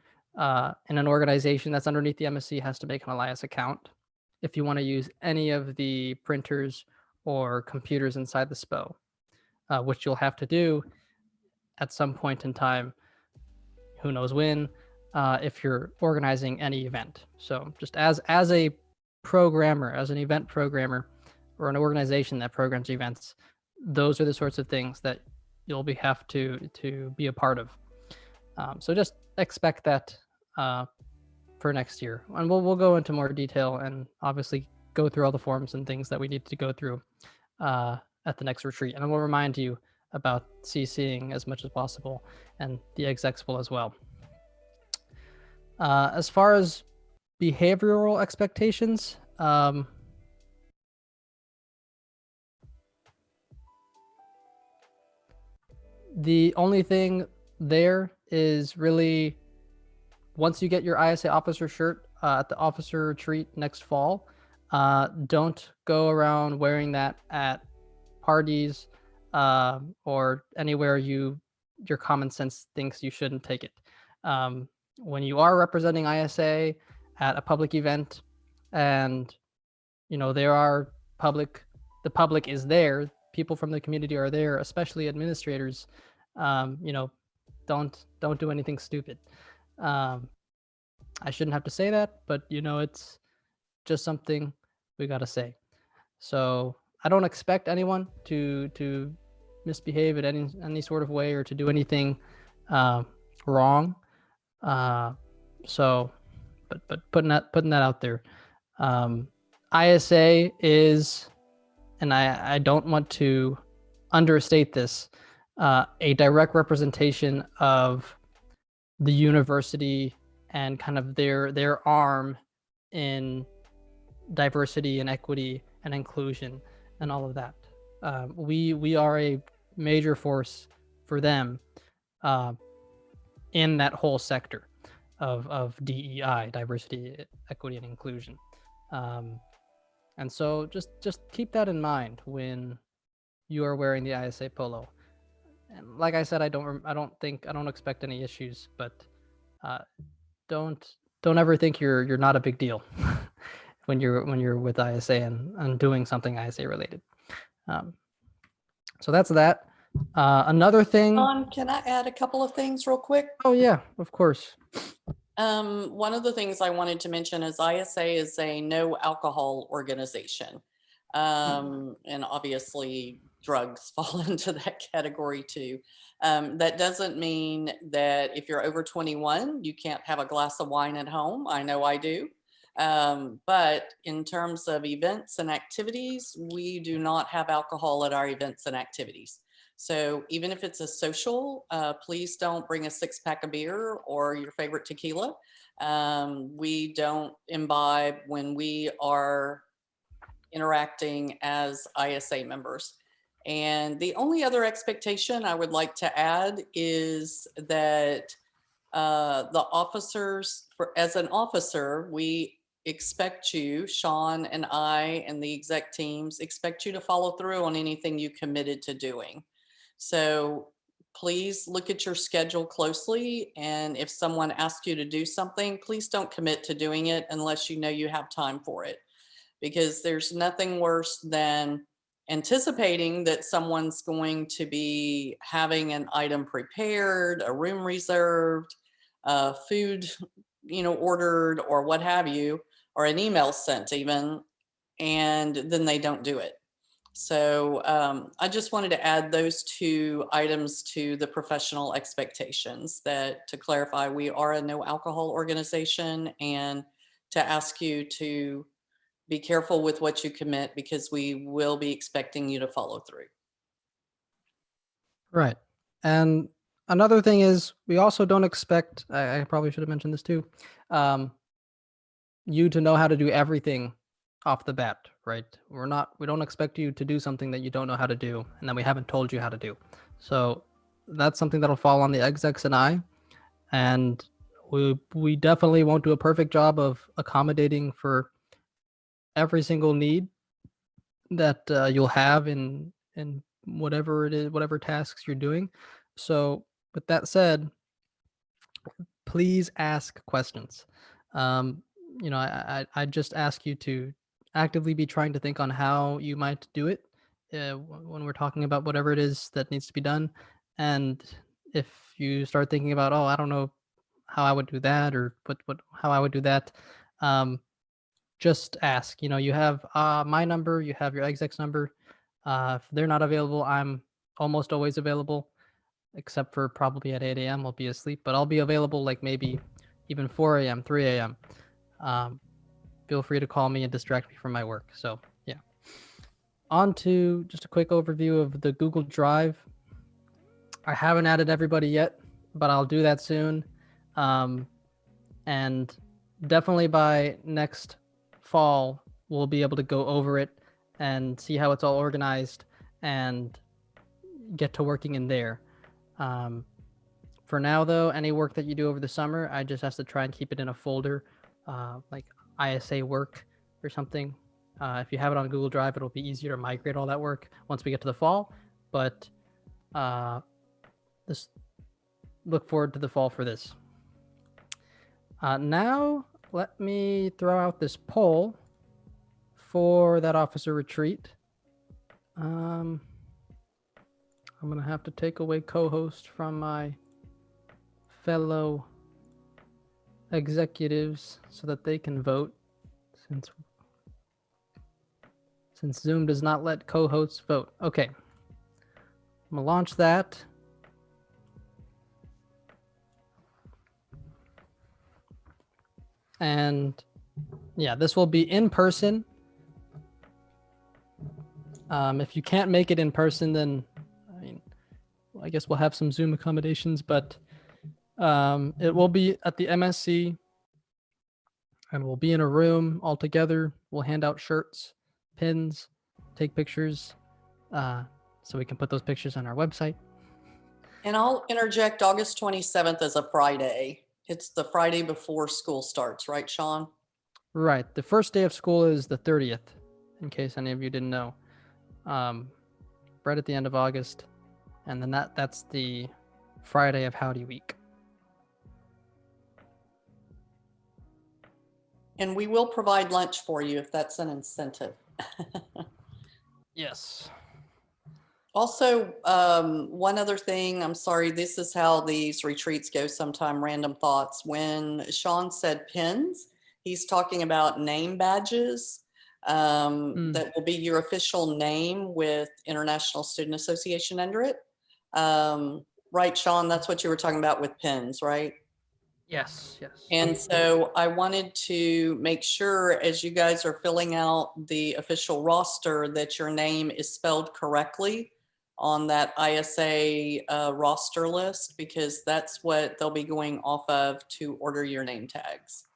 in an organization that's underneath the MSC has to make an Elias account if you want to use any of the printers or computers inside the SPO, which you'll have to do at some point in time, who knows when, if you're organizing any event. So just as a programmer, as an event programmer, or an organization that programs events, those are the sorts of things that you'll have to be a part of. So just expect that for next year, and we'll go into more detail and obviously go through all the forms and things that we need to go through at the next retreat. And I will remind you about CCing as much as possible, and the execs will as well. As far as behavioral expectations, the only thing there is really, once you get your ISA officer shirt at the officer retreat next fall, don't go around wearing that at parties or anywhere your common sense thinks you shouldn't take it. When you are representing ISA at a public event, and there are the public is there, people from the community are there, especially administrators, don't do anything stupid. I shouldn't have to say that, but it's just something we gotta say. So I don't expect anyone to misbehave in any sort of way or to do anything wrong. So, but putting that out there. ISA is, and I don't want to understate this, a direct representation of the university and kind of their arm in diversity and equity and inclusion and all of that. We are a major force for them in that whole sector of DEI, diversity, equity, and inclusion. And so just keep that in mind when you are wearing the ISA polo. And like I said, I don't expect any issues, but don't ever think you're not a big deal when you're with ISA and doing something ISA related. So that's that. Another thing. John, can I add a couple of things real quick? Oh yeah, of course. One of the things I wanted to mention is ISA is a no alcohol organization. And obviously drugs fall into that category too. That doesn't mean that if you're over 21, you can't have a glass of wine at home. I know I do. But in terms of events and activities, we do not have alcohol at our events and activities. So even if it's a social, please don't bring a 6-pack of beer or your favorite tequila. We don't imbibe when we are interacting as ISA members. And the only other expectation I would like to add is that the officers, as an officer, we expect you, Sean and I and the exec teams, expect you to follow through on anything you committed to doing. So please look at your schedule closely. And if someone asks you to do something, please don't commit to doing it unless you know you have time for it. Because there's nothing worse than anticipating that someone's going to be having an item prepared, a room reserved, food, ordered, or what have you, or an email sent even, and then they don't do it. So I just wanted to add those two items to the professional expectations, that to clarify, we are a no alcohol organization, and to ask you to be careful with what you commit, because we will be expecting you to follow through. Right. And another thing is, we also don't expect, I probably should have mentioned this too, you to know how to do everything off the bat, right? We don't expect you to do something that you don't know how to do and that we haven't told you how to do. So that's something that'll fall on the execs and I. And we definitely won't do a perfect job of accommodating for every single need that you'll have in whatever it is, whatever tasks you're doing. So with that said, please ask questions. Um, I just ask you to actively be trying to think on how you might do it when we're talking about whatever it is that needs to be done. And if you start thinking about, oh, I don't know how I would do that, or how I would do that, just ask. You have my number, you have your exec's number. If they're not available, I'm almost always available, except for probably at 8 a.m. I'll be asleep, but I'll be available like maybe even 4 a.m., 3 a.m. Feel free to call me and distract me from my work. So yeah. On to just a quick overview of the Google Drive. I haven't added everybody yet, but I'll do that soon. And definitely by next fall, we'll be able to go over it and see how it's all organized and get to working in there. For now, though, any work that you do over the summer, I just have to try and keep it in a folder, like ISA work or something. If you have it on Google Drive, it'll be easier to migrate all that work once we get to the fall. But just look forward to the fall for this. Now, let me throw out this poll for that officer retreat. I'm going to have to take away co-host from my fellow executives so that they can vote, since Zoom does not let co-hosts vote. Okay, I'm gonna launch that. And yeah, this will be in person. If you can't make it in person, then I guess we'll have some Zoom accommodations, but it will be at the MSC, and we'll be in a room all together. We'll hand out shirts, pins, take pictures, so we can put those pictures on our website. And I'll interject, August 27th is a Friday. It's the Friday before school starts, right, Sean? Right. The first day of school is the 30th, in case any of you didn't know. Right at the end of August. And then that's the Friday of Howdy Week. And we will provide lunch for you if that's an incentive. Yes. Also, one other thing, I'm sorry, this is how these retreats go sometime, random thoughts. When Sean said pins, he's talking about name badges that will be your official name with International Student Association under it. Right, Sean, that's what you were talking about with pins, right? Yes. And so I wanted to make sure, as you guys are filling out the official roster, that your name is spelled correctly on that ISA roster list, because that's what they'll be going off of to order your name tags.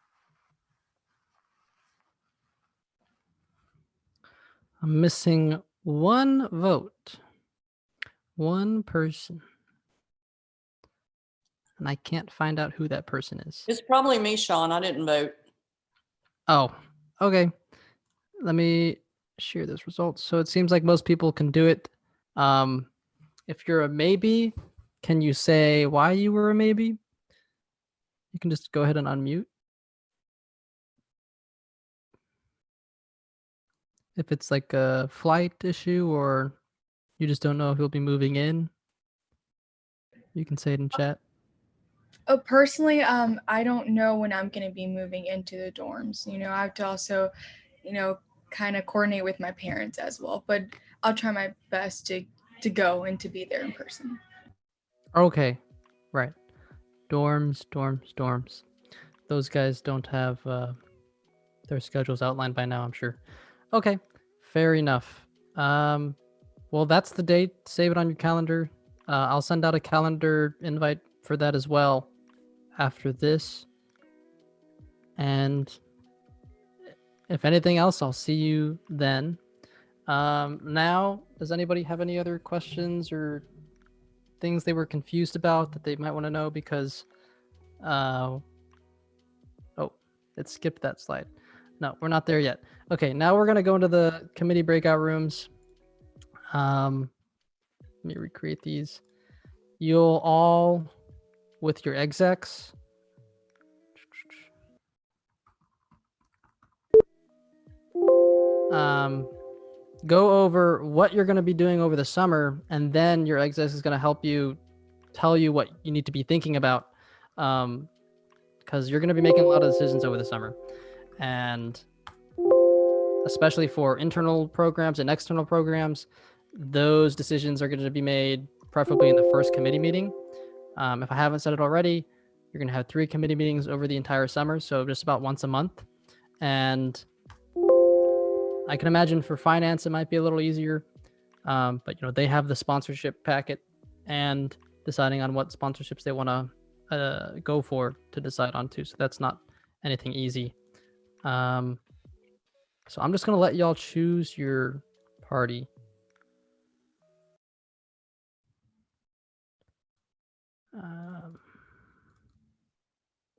I'm missing one vote. One person. And I can't find out who that person is. It's probably me, Sean. I didn't vote. Oh, okay. Let me share those results. So it seems like most people can do it. If you're a maybe, can you say why you were a maybe? You can just go ahead and unmute. If it's like a flight issue or you just don't know if he'll be moving in, you can say it in chat. Oh, personally, I don't know when I'm going to be moving into the dorms. I have to also, kind of coordinate with my parents as well. But I'll try my best to go and to be there in person. Okay, right. Dorms. Those guys don't have their schedules outlined by now, I'm sure. Okay, fair enough. Well, that's the date. Save it on your calendar. I'll send out a calendar invite for that as well after this. And if anything else, I'll see you then. Now, does anybody have any other questions or things they were confused about that they might want to know? Because, oh, it skipped that slide. No, we're not there yet. Okay, now we're gonna go into the committee breakout rooms. Let me recreate these. You'll all, with your execs, go over what you're going to be doing over the summer, and then your execs is going to help you tell you what you need to be thinking about, because you're going to be making a lot of decisions over the summer, and especially for internal programs and external programs, those decisions are going to be made preferably in the first committee meeting. If I haven't said it already, you're going to have 3 committee meetings over the entire summer, so just about once a month. And I can imagine for finance it might be a little easier, but they have the sponsorship packet and deciding on what sponsorships they want to go for to decide on too. So that's not anything easy. So I'm just gonna let y'all choose your party.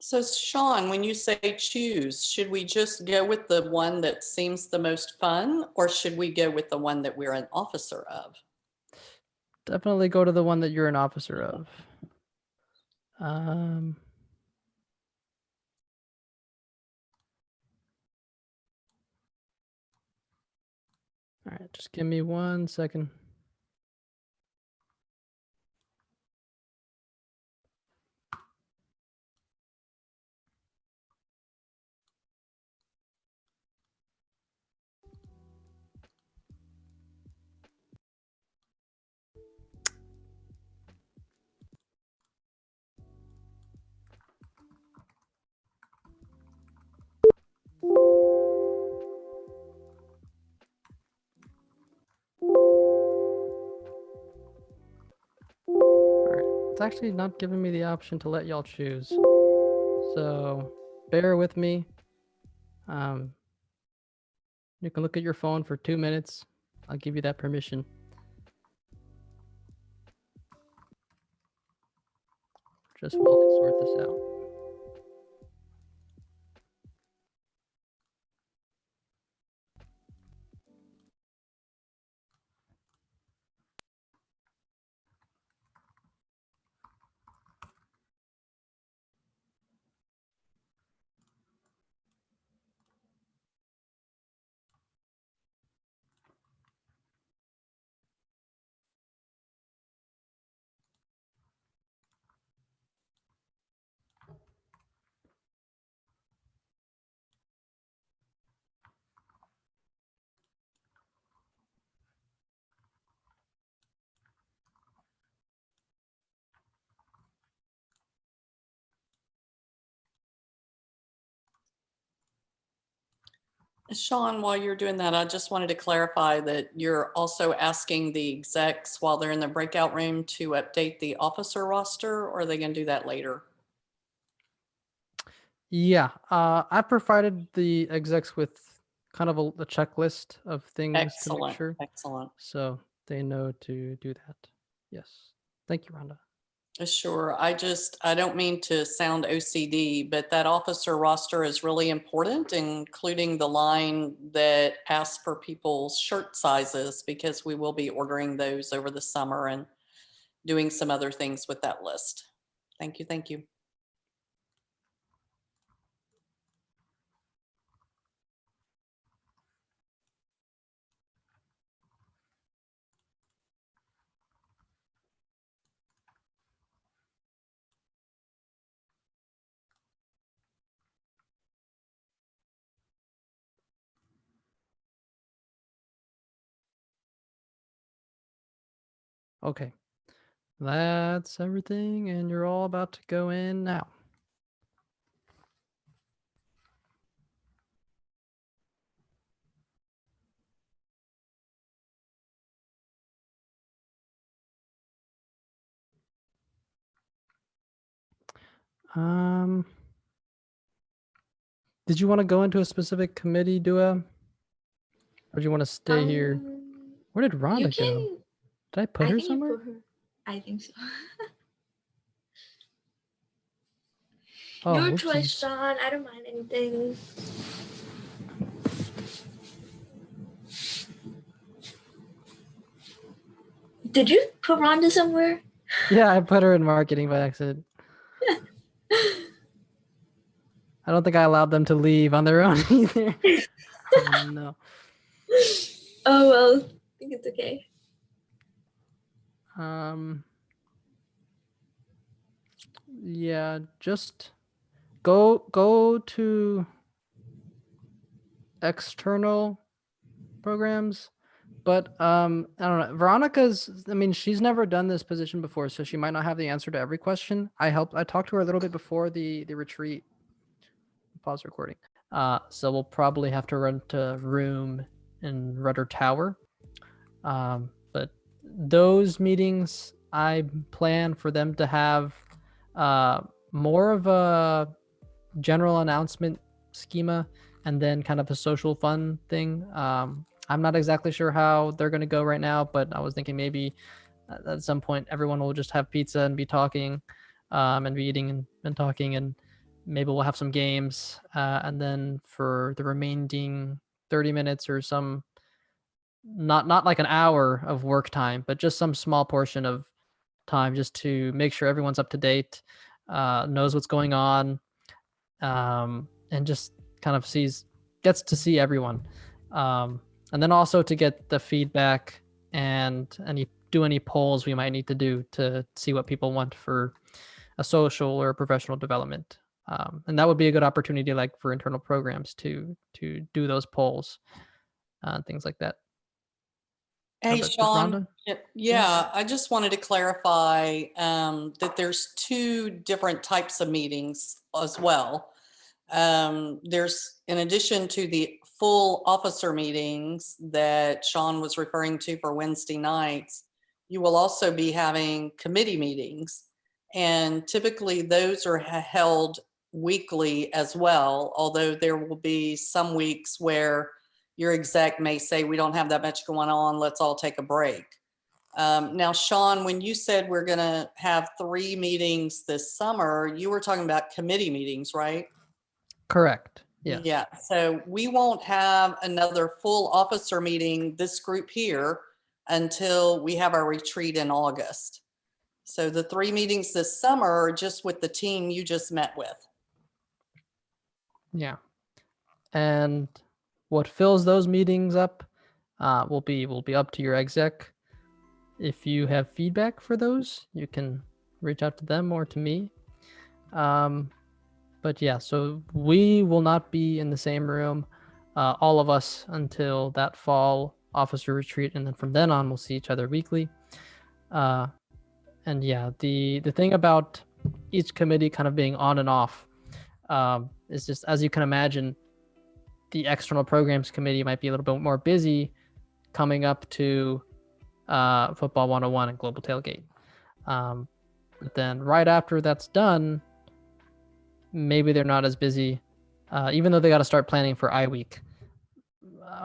So Sean, when you say choose, should we just go with the one that seems the most fun, or should we go with the one that we're an officer of? Definitely go to the one that you're an officer of. All right, just give me 1 second. It's actually not giving me the option to let y'all choose. So bear with me. You can look at your phone for 2 minutes. I'll give you that permission. Just while I sort this out. Sean, while you're doing that, I just wanted to clarify that you're also asking the execs while they're in the breakout room to update the officer roster, or are they going to do that later? Yeah, I provided the execs with kind of a checklist of things to make Excellent, sure, excellent. so they know to do that. Yes. Thank you, Rhonda. Sure. I don't mean to sound OCD, but that officer roster is really important, including the line that asks for people's shirt sizes, because we will be ordering those over the summer and doing some other things with that list. Thank you. Thank you. Okay. That's everything, and you're all about to go in now. Did you want to go into a specific committee, Dua? Or do you want to stay here? Where did You Rhonda go? can. Did I put I her think you somewhere? put her. I think so. Oh, Your choice, whoopsies. Sean. I don't mind anything. Did you put Rhonda somewhere? Yeah, I put her in marketing by accident. I don't think I allowed them to leave on their own either. Oh, no. Oh well, I think it's okay. Yeah, just go to external programs. But I don't know. Veronica's, I mean, she's never done this position before, so she might not have the answer to every question. I talked to her a little bit before the retreat. Pause recording. So we'll probably have to rent a room in Rudder Tower. But those meetings, I plan for them to have more of a general announcement schema and then kind of a social fun thing. I'm not exactly sure how they're going to go right now, but I was thinking maybe at some point everyone will just have pizza and be talking and be eating and talking, and maybe we'll have some games. And then for the remaining 30 minutes or some, not like an hour of work time, but just some small portion of time just to make sure everyone's up to date, knows what's going on, and just kind of gets to see everyone, and then also to get the feedback and any polls we might need to do to see what people want for a social or professional development, and that would be a good opportunity, like for internal programs, to do those polls, things like that. Hey, But Sean. Rhonda? Yeah, I just wanted to clarify that there's two different types of meetings as well. There's, in addition to the full officer meetings that Sean was referring to for Wednesday nights, you will also be having committee meetings. And typically those are held weekly as well, although there will be some weeks where your exec may say, we don't have that much going on, let's all take a break. Now, Sean, when you said we're going to have 3 meetings this summer, you were talking about committee meetings, right? Correct. Yes. Yeah. So we won't have another full officer meeting, this group here, until we have our retreat in August. So the 3 meetings this summer are just with the team you just met with. Yeah. And what fills those meetings up will be up to your exec. If you have feedback for those, you can reach out to them or to me. But yeah, so we will not be in the same room, all of us, until that fall officer retreat, and then from then on we'll see each other weekly. And yeah, the thing about each committee kind of being on and off is just, as you can imagine, the external programs committee might be a little bit more busy coming up to Football 101 and Global Tailgate. But then right after that's done, maybe they're not as busy, even though they got to start planning for iWeek.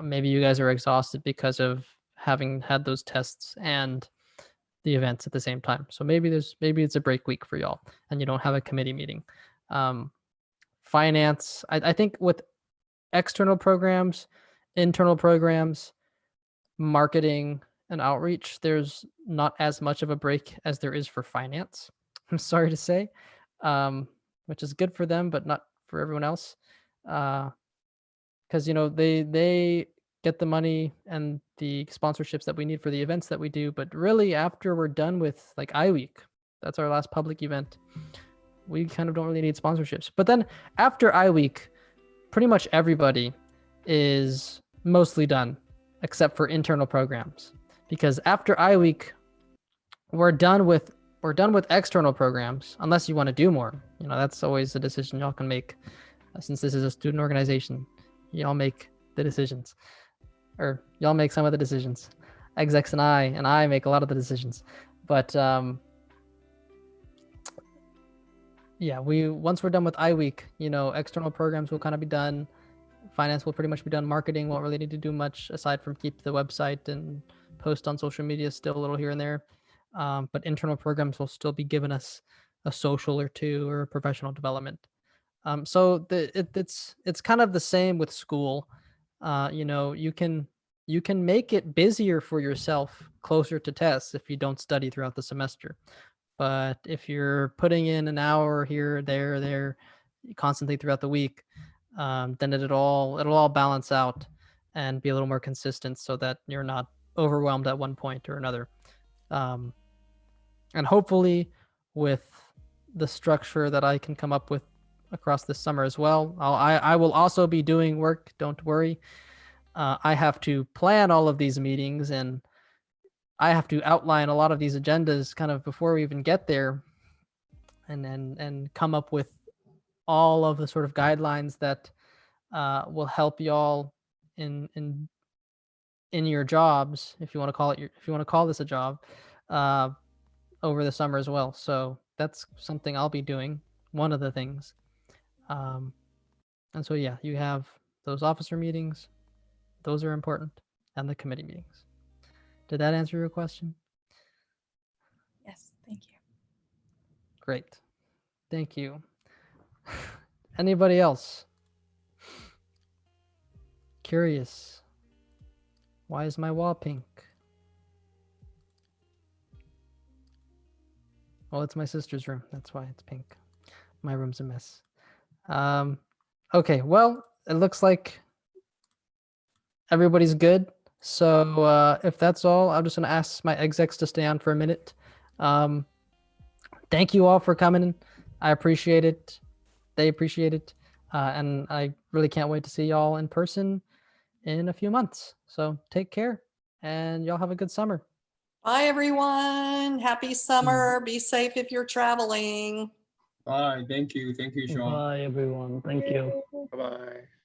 Maybe you guys are exhausted because of having had those tests and the events at the same time. So maybe it's a break week for y'all and you don't have a committee meeting. Finance, I think with external programs, internal programs, marketing, and outreach, there's not as much of a break as there is for finance. I'm sorry to say, which is good for them, but not for everyone else. Because they get the money and the sponsorships that we need for the events that we do, but really after we're done with like iWeek, that's our last public event, we kind of don't really need sponsorships. But then after iWeek, pretty much everybody is mostly done except for internal programs, because after iWeek we're done with external programs unless you want to do more. You know, that's always a decision y'all can make. Since this is a student organization, y'all make the decisions, or y'all make some of the decisions. Execs and I make a lot of the decisions. But yeah, once we're done with iWeek, you know, external programs will kind of be done. Finance will pretty much be done. Marketing won't really need to do much aside from keep the website and post on social media still a little here and there. But internal programs will still be giving us a social or two or professional development. So it's kind of the same with school. You know, you can make it busier for yourself closer to tests if you don't study throughout the semester. But if you're putting in an hour here, there, constantly throughout the week, then it'll all balance out and be a little more consistent, so that you're not overwhelmed at one point or another. And hopefully, with the structure that I can come up with across this summer as well, I will also be doing work. Don't worry. I have to plan all of these meetings, and I have to outline a lot of these agendas kind of before we even get there, and come up with all of the sort of guidelines that will help y'all in your jobs, if you want to call it if you want to call this a job, over the summer as well. So that's something I'll be doing. One of the things. And so yeah, you have those officer meetings. Those are important, and the committee meetings. Did that answer your question? Yes, thank you. Great. Thank you. Anybody else? Curious. Why is my wall pink? Well, it's my sister's room. That's why it's pink. My room's a mess. Okay, well, it looks like everybody's good. So if that's all, I'm just going to ask my execs to stay on for a minute. Thank you all for coming. I appreciate it. They appreciate it. And I really can't wait to see y'all in person in a few months. So take care, and y'all have a good summer. Bye, everyone. Happy summer. Be safe if you're traveling. Bye. Thank you. Thank you, Sean. Bye, everyone. Thank you. Bye-bye.